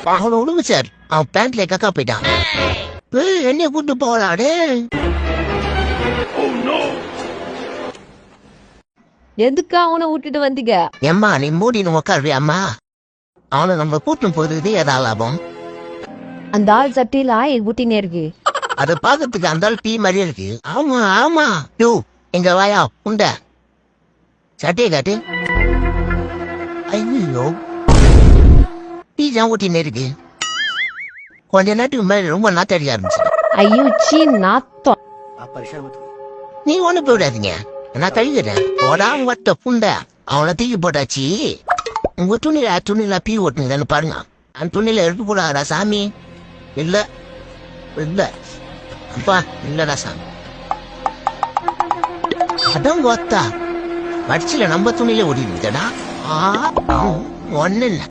அவனை விடுங்க சார். அவன் பேண்ட்ல கக்கா போயிட்டான். என்னைய கூட்டு போகலாடே. எதுக்கு அவனை விட்டுட்டு வந்தீங்க? எம்மா நீ மூடின்னு உக்காருவி அம்மா. அவனை நம்ம கூட்டு போறது எதா லாபம்? அந்த ஆள் சட்டியில ஆயில் ஊட்டினே இருக்கு. அதை பாக்கிறதுக்கு அந்த ஆள் டீ மாதிரியே இருக்கு. ஆமா ஆமா யோ எங்க வாயா உண்ட சட்டையை காட்டு. ஐயோ டீ தான் ஊட்டினே இருக்கு. கொஞ்ச நேரத்துக்கு மேல ரொம்ப நாத்தடிக்க ஆரம்பிச்சு. ஐயோ சீ நாத்தம். நீ ஒண்ணு போயிடாதீங்க, நான் கழுகுறேன். போடாம வட்ட புண்ட அவனை தூக்கி போட்டாச்சு. உங்க துணியில பீ ஓட்டுனீங்கன்னு பாருங்க. அந்த துணியில எடுத்து போடாதா சாமி. இல்ல இல்ல அப்பா இல்லடா சாமி. அதான் கொத்தா வடிச்சில நம்ம துணியில ஓடிடுதடா. ஒன்னு இல்ல.